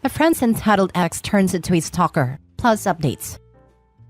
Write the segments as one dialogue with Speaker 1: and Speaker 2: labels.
Speaker 1: A friend's entitled ex turns into a stalker, plus updates.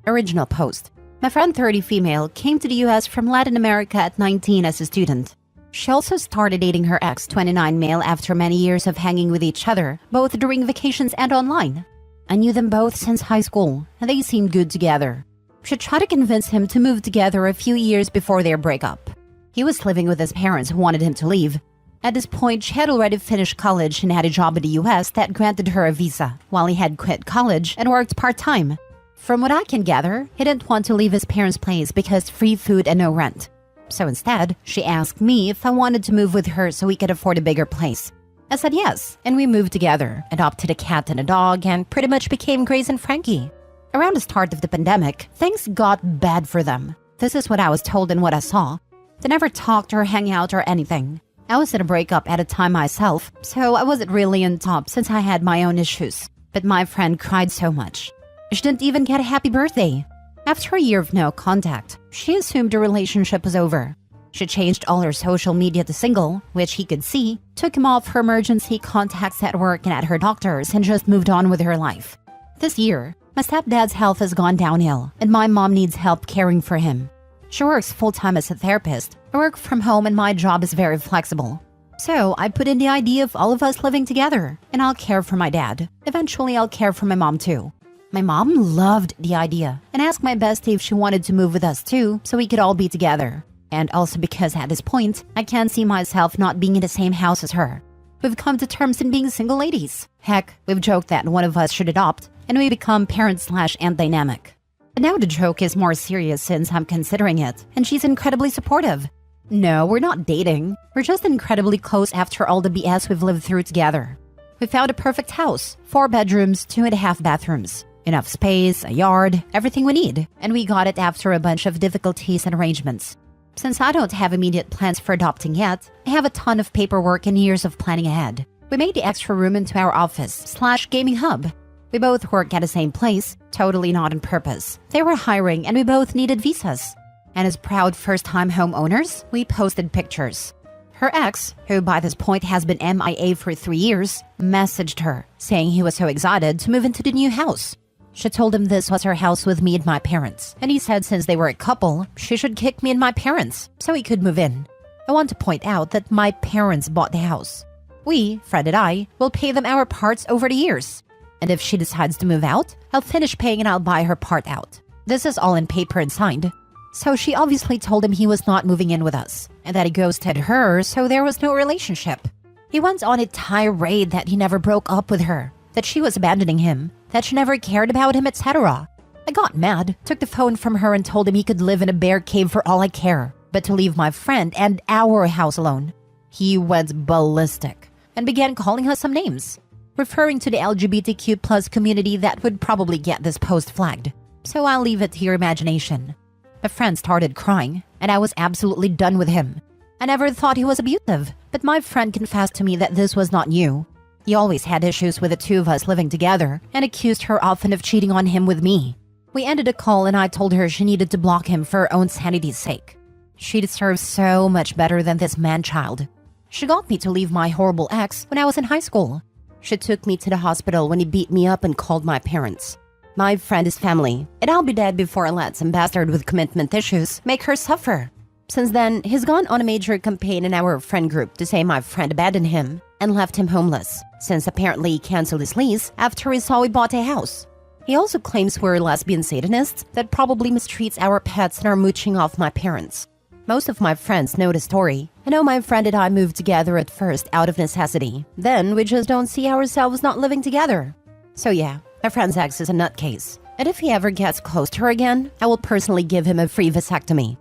Speaker 1: Original post. My friend 30 female came to the US from Latin America at 19 as a student. She also started dating her ex 29 male after many years of hanging with each other, both during vacations and online. I knew them both since high school, and they seemed good together. She tried to convince him to move together a few years before their breakup. He was living with his parents who wanted him to leave. At this point, she had already finished college and had a job in the US that granted her a visa, while he had quit college and worked part-time. From what I can gather, he didn't want to leave his parents' place because free food and no rent. So instead, she asked me if I wanted to move with her so we could afford a bigger place. I said yes, and we moved together, adopted a cat and a dog, and pretty much became Grace and Frankie. Around the start of the pandemic, things got bad for them. This is what I was told and what I saw. They never talked or hung out or anything. I was in a breakup at a time myself, so I wasn't really on top since I had my own issues. But my friend cried so much. She didn't even get a happy birthday. After a year of no contact, she assumed the relationship was over. She changed all her social media to single, which he could see, took him off her emergency contacts at work and at her doctor's, and just moved on with her life. This year, my stepdad's health has gone downhill, and my mom needs help caring for him. She works full-time as a therapist. I work from home and my job is very flexible. So I put in the idea of all of us living together, and I'll care for my dad. Eventually, I'll care for my mom too. My mom loved the idea and asked my bestie if she wanted to move with us too, so we could all be together. And also because at this point, I can't see myself not being in the same house as her. We've come to terms in being single ladies. Heck, we've joked that one of us should adopt, and we become parent/aunt dynamic. But now the joke is more serious since I'm considering it, and she's incredibly supportive. No, we're not dating. We're just incredibly close after all the BS we've lived through together. We found a perfect house, 4 bedrooms, 2.5 bathrooms. Enough space, a yard, everything we need. And we got it after a bunch of difficulties and arrangements. Since I don't have immediate plans for adopting yet, I have a ton of paperwork and years of planning ahead. We made the extra room into our office/gaming hub. We both work at the same place, totally not on purpose. They were hiring and we both needed visas. And as proud first-time homeowners, we posted pictures. Her ex, who by this point has been MIA for 3 years, messaged her, saying he was so excited to move into the new house. She told him this was her house with me and my parents, and he said since they were a couple, she should kick me and my parents, so he could move in. I want to point out that my parents bought the house. We, Fred and I, will pay them our parts over the years. And if she decides to move out, I'll finish paying and I'll buy her part out. This is all in paper and signed. So she obviously told him he was not moving in with us, and that he ghosted her, so there was no relationship. He went on a tirade that he never broke up with her, that she was abandoning him, that she never cared about him, etc. I got mad, took the phone from her and told him he could live in a bear cave for all I care, but to leave my friend and our house alone. He went ballistic and began calling us some names, referring to the LGBTQ plus community that would probably get this post flagged. So I'll leave it to your imagination. My friend started crying, and I was absolutely done with him. I never thought he was abusive, but my friend confessed to me that this was not new. He always had issues with the two of us living together and accused her often of cheating on him with me. We ended a call and I told her she needed to block him for her own sanity's sake. She deserves so much better than this man-child. She got me to leave my horrible ex when I was in high school. She took me to the hospital when he beat me up and called my parents. My friend is family, and I'll be dead before I let some bastard with commitment issues make her suffer. Since then, he's gone on a major campaign in our friend group to say my friend abandoned him and left him homeless, since apparently he canceled his lease after he saw we bought a house. He also claims we're lesbian Satanists that probably mistreats our pets and are mooching off my parents. Most of my friends know the story. I know my friend and I moved together at first out of necessity. Then we just don't see ourselves not living together. So yeah, my friend's ex is a nutcase. And if he ever gets close to her again, I will personally give him a free vasectomy.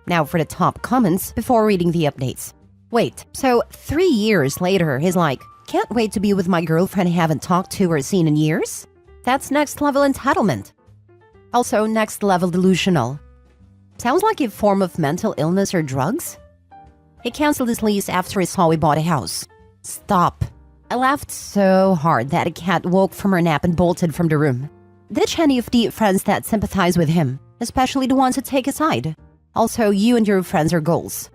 Speaker 1: Now for the top comments before reading the updates. Wait, so 3 years later, he's like, can't wait to be with my girlfriend I haven't talked to or seen in years? That's next level entitlement. Also next level delusional. Sounds like a form of mental illness or drugs? He canceled his lease after he saw we bought a house. Stop. I laughed so hard that a cat woke from her nap and bolted from the room. Ditch any of the friends that sympathize with him, especially the ones who take his side. Also, you and your friends are goals.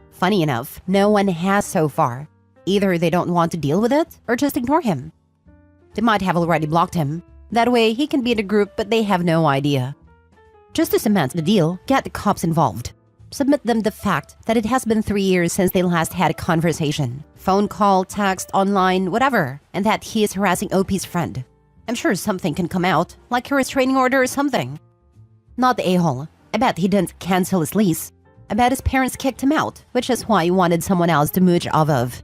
Speaker 1: Funny enough, no one has so far. Either they don't want to deal with it, or just ignore him. They might have already blocked him. That way, he can be in a group, but they have no idea. Just to cement the deal, get the cops involved. Submit them the fact that it has been 3 years since they last had a conversation. Phone call, text, online, whatever. And that he is harassing OP's friend. I'm sure something can come out, like a restraining order or something. Not the a-hole. I bet he didn't cancel his lease. I bet his parents kicked him out, which is why he wanted someone else to mooch off of.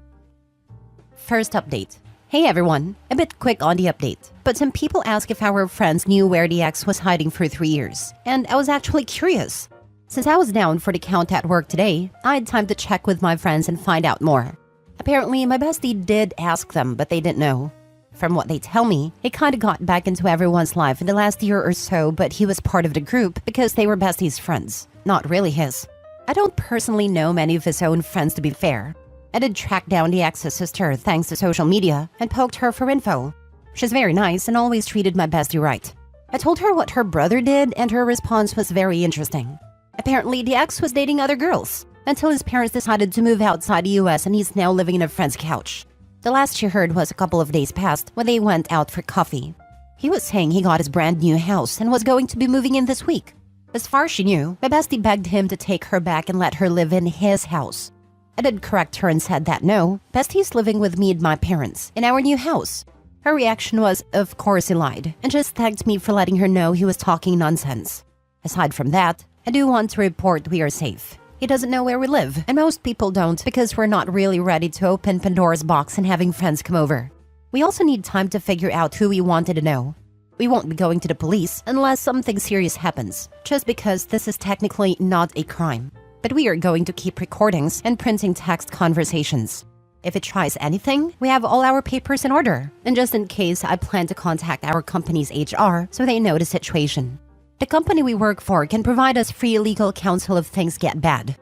Speaker 1: First update. Hey everyone, a bit quick on the update, but some people asked if our friends knew where the ex was hiding for 3 years, and I was actually curious. Since I was down for the count at work today, I had time to check with my friends and find out more. Apparently, my bestie did ask them, but they didn't know. From what they tell me, he kinda got back into everyone's life in the last year or so, but he was part of the group because they were bestie's friends, not really his. I don't personally know many of his own friends, to be fair. I did track down the ex's sister thanks to social media and poked her for info. She's very nice and always treated my bestie right. I told her what her brother did and her response was very interesting. Apparently, the ex was dating other girls until his parents decided to move outside the US and he's now living in a friend's couch. The last she heard was a couple of days past when they went out for coffee. He was saying he got his brand new house and was going to be moving in this week. As far as she knew, my bestie begged him to take her back and let her live in his house. I did correct her and said that no, bestie's living with me and my parents in our new house. Her reaction was, of course he lied, and just thanked me for letting her know he was talking nonsense. Aside from that, I do want to report we are safe. He doesn't know where we live, and most people don't because we're not really ready to open Pandora's box and having friends come over. We also need time to figure out who we wanted to know. We won't be going to the police unless something serious happens, just because this is technically not a crime. But we are going to keep recordings and printing text conversations. If it tries anything, we have all our papers in order. And just in case, I plan to contact our company's HR so they know the situation. The company we work for can provide us free legal counsel if things get bad.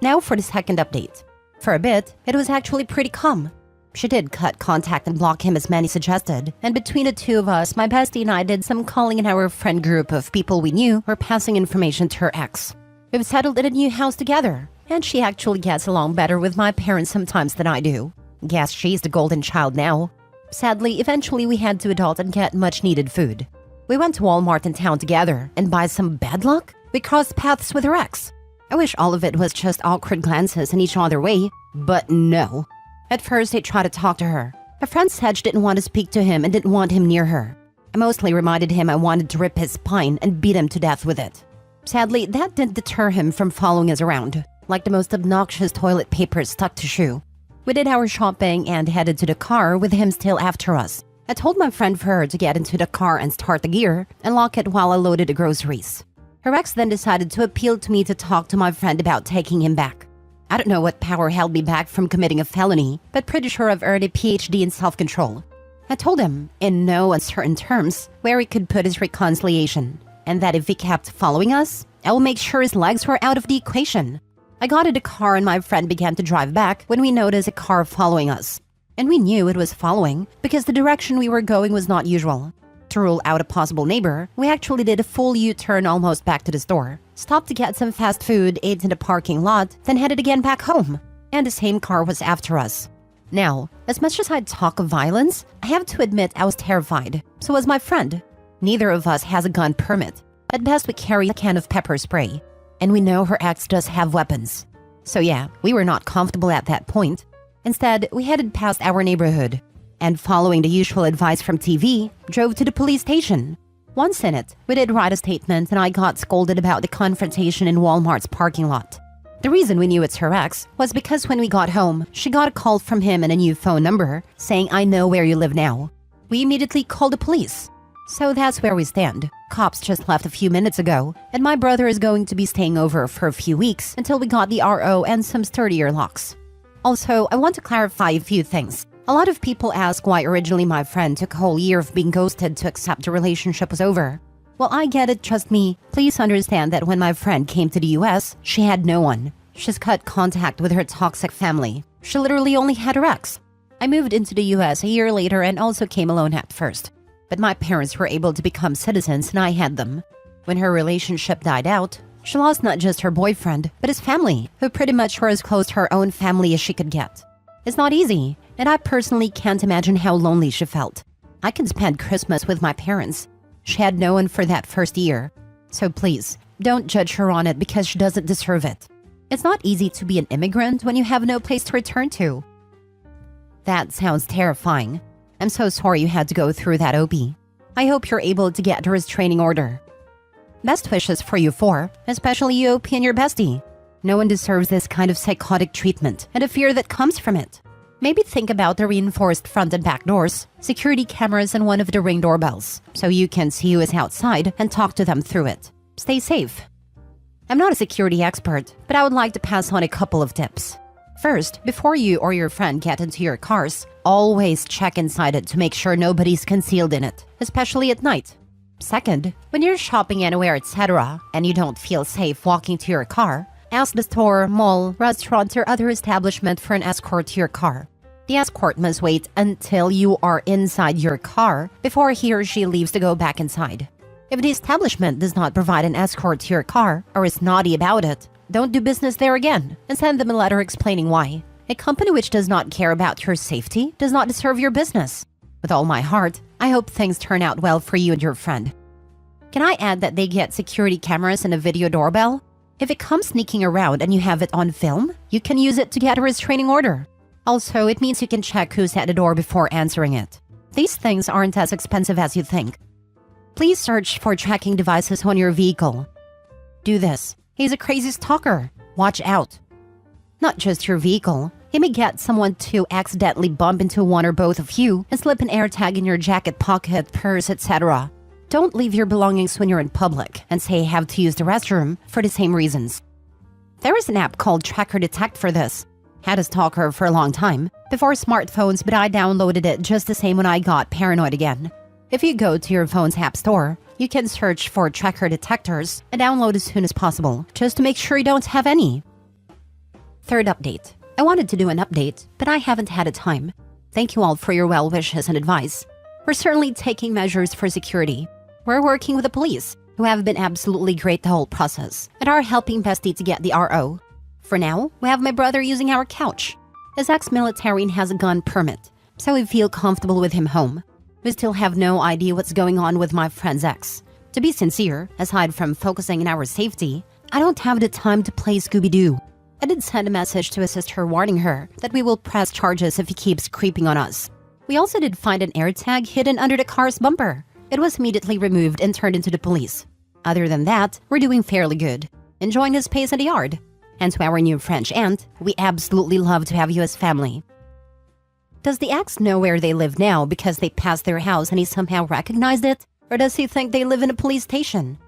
Speaker 1: Now for the second update. For a bit, it was actually pretty calm. She did cut contact and block him as many suggested, and between the two of us, my bestie and I did some calling in our friend group of people we knew were passing information to her ex. We've settled in a new house together, and she actually gets along better with my parents sometimes than I do. Guess she's the golden child now. Sadly, eventually we had to adult and get much needed food. We went to Walmart in town together, and by some bad luck, we crossed paths with her ex. I wish all of it was just awkward glances in each other way, but no. At first, I tried to talk to her. My friend said she didn't want to speak to him and didn't want him near her. I mostly reminded him I wanted to rip his spine and beat him to death with it. Sadly, that didn't deter him from following us around, like the most obnoxious toilet paper stuck to shoe. We did our shopping and headed to the car with him still after us. I told my friend for her to get into the car and start the gear and lock it while I loaded the groceries. Her ex then decided to appeal to me to talk to my friend about taking him back. I don't know what power held me back from committing a felony, but pretty sure I've earned a PhD in self-control. I told him, in no uncertain terms, where he could put his reconciliation, and that if he kept following us, I will make sure his legs were out of the equation. I got in the car and my friend began to drive back when we noticed a car following us. And we knew it was following because the direction we were going was not usual. To rule out a possible neighbor, we actually did a full U-turn almost back to the store, stopped to get some fast food, ate in the parking lot, then headed again back home. And the same car was after us. Now, as much as I'd talk of violence, I have to admit I was terrified. So was my friend. Neither of us has a gun permit. At best, we carry a can of pepper spray. And we know her ex does have weapons. So yeah, we were not comfortable at that point. Instead, we headed past our neighborhood. And following the usual advice from TV, drove to the police station. Once in it, we did write a statement and I got scolded about the confrontation in Walmart's parking lot. The reason we knew it's her ex was because when we got home, she got a call from him and a new phone number saying, "I know where you live now." We immediately called the police. So that's where we stand. Cops just left a few minutes ago, and my brother is going to be staying over for a few weeks until we got the RO and some sturdier locks. Also, I want to clarify a few things. A lot of people ask why originally my friend took a whole year of being ghosted to accept the relationship was over. Well, I get it, trust me. Please understand that when my friend came to the US, she had no one. She's cut contact with her toxic family. She literally only had her ex. I moved into the US a year later and also came alone at first. But my parents were able to become citizens and I had them. When her relationship died out, she lost not just her boyfriend, but his family, who pretty much were as close to her own family as she could get. It's not easy, and I personally can't imagine how lonely she felt. I can spend Christmas with my parents. She had no one for that first year. So please, don't judge her on it because she doesn't deserve it. It's not easy to be an immigrant when you have no place to return to. That sounds terrifying. I'm so sorry you had to go through that, Opie. I hope you're able to get a restraining order. Best wishes for you four, especially you, Opie, and your bestie. No one deserves this kind of psychotic treatment and the fear that comes from it. Maybe think about the reinforced front and back doors, security cameras, and one of the Ring doorbells, so you can see who is outside and talk to them through it. Stay safe. I'm not a security expert, but I would like to pass on a couple of tips. First, before you or your friend get into your cars, always check inside it to make sure nobody's concealed in it, especially at night. Second, when you're shopping anywhere, etc., and you don't feel safe walking to your car, ask the store, mall, restaurant, or other establishment for an escort to your car. The escort must wait until you are inside your car before he or she leaves to go back inside. If the establishment does not provide an escort to your car or is naughty about it, don't do business there again and send them a letter explaining why. A company which does not care about your safety does not deserve your business. With all my heart, I hope things turn out well for you and your friend. Can I add that they get security cameras and a video doorbell? If it comes sneaking around and you have it on film, you can use it to get a restraining order. Also, it means you can check who's at the door before answering it. These things aren't as expensive as you think. Please search for tracking devices on your vehicle. Do this. He's a crazy stalker. Watch out. Not just your vehicle. He may get someone to accidentally bump into one or both of you and slip an AirTag in your jacket pocket, purse, etc. Don't leave your belongings when you're in public and say you have to use the restroom for the same reasons. There is an app called Tracker Detect for this. Had a stalker for a long time, before smartphones, but I downloaded it just the same when I got paranoid again. If you go to your phone's app store, you can search for tracker detectors and download as soon as possible, just to make sure you don't have any. Third update. I wanted to do an update, but I haven't had a time. Thank you all for your well wishes and advice. We're certainly taking measures for security. We're working with the police, who have been absolutely great the whole process, and are helping Bestie to get the RO. For now, we have my brother using our couch. His ex-military has a gun permit, so we feel comfortable with him home. We still have no idea what's going on with my friend's ex. To be sincere, aside from focusing on our safety, I don't have the time to play Scooby-Doo. I did send a message to assist her warning her that we will press charges if he keeps creeping on us. We also did find an AirTag hidden under the car's bumper. It was immediately removed and turned into the police. Other than that, we're doing fairly good, enjoying his space in the yard. And to our new French aunt, we absolutely love to have you as family. Does the ex know where they live now because they passed their house and he somehow recognized it? Or does he think they live in a police station?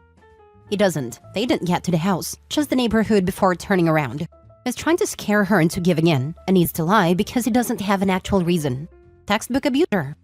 Speaker 1: He doesn't. They didn't get to the house, just the neighborhood before turning around. He's trying to scare her into giving in and needs to lie because he doesn't have an actual reason. Textbook abuser.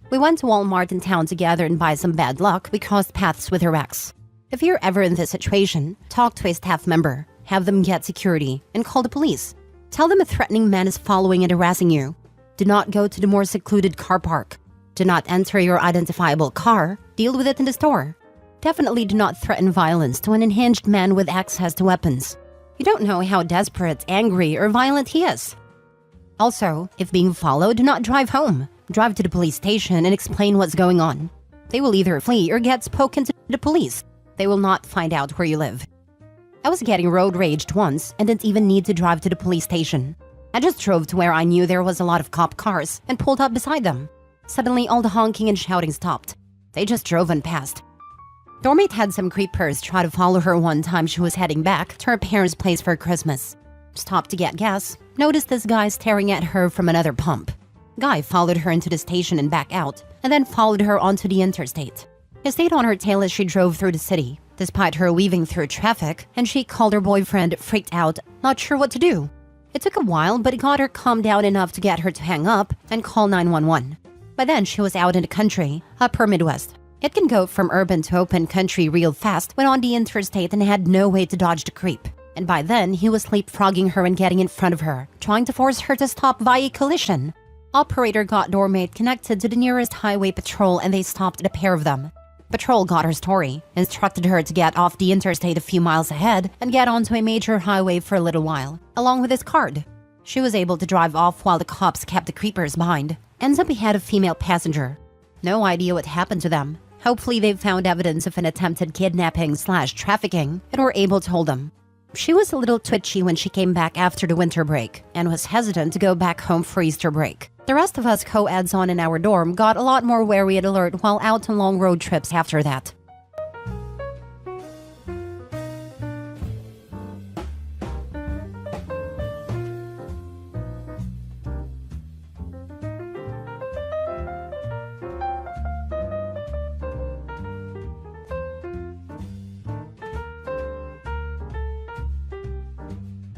Speaker 1: We went to Walmart in town together and by some bad luck, we crossed paths with her ex. If you're ever in this situation, talk to a staff member, have them get security, and call the police. Tell them a threatening man is following and harassing you. Do not go to the more secluded car park. Do not enter your identifiable car. Deal with it in the store. Definitely do not threaten violence to an unhinged man with access to weapons. You don't know how desperate, angry, or violent he is. Also, if being followed, do not drive home. Drive to the police station and explain what's going on. They will either flee or get spoken to the police. They will not find out where you live. I was getting road raged once and didn't even need to drive to the police station. I just drove to where I knew there was a lot of cop cars and pulled up beside them. Suddenly, all the honking and shouting stopped. They just drove and passed. Doormate had some creepers try to follow her one time she was heading back to her parents' place for Christmas. Stopped to get gas, noticed this guy staring at her from another pump. Guy followed her into the station and back out, and then followed her onto the interstate. He stayed on her tail as she drove through the city, despite her weaving through traffic, and she called her boyfriend, freaked out, not sure what to do. It took a while, but it got her calmed down enough to get her to hang up and call 911. By then, she was out in the country, upper Midwest. It can go from urban to open country real fast when on the interstate and had no way to dodge the creep. And by then, he was leapfrogging her and getting in front of her, trying to force her to stop via collision. Operator got Doormate connected to the nearest highway patrol and they stopped the pair of them. Patrol got her story, instructed her to get off the interstate a few miles ahead and get onto a major highway for a little while, along with his card. She was able to drive off while the cops kept the creepers behind. Ends up he had a female passenger. No idea what happened to them. Hopefully they found evidence of an attempted kidnapping/trafficking and were able to hold them. She was a little twitchy when she came back after the winter break and was hesitant to go back home for Easter break. The rest of us co-eds on in our dorm got a lot more wary and alert while out on long road trips after that.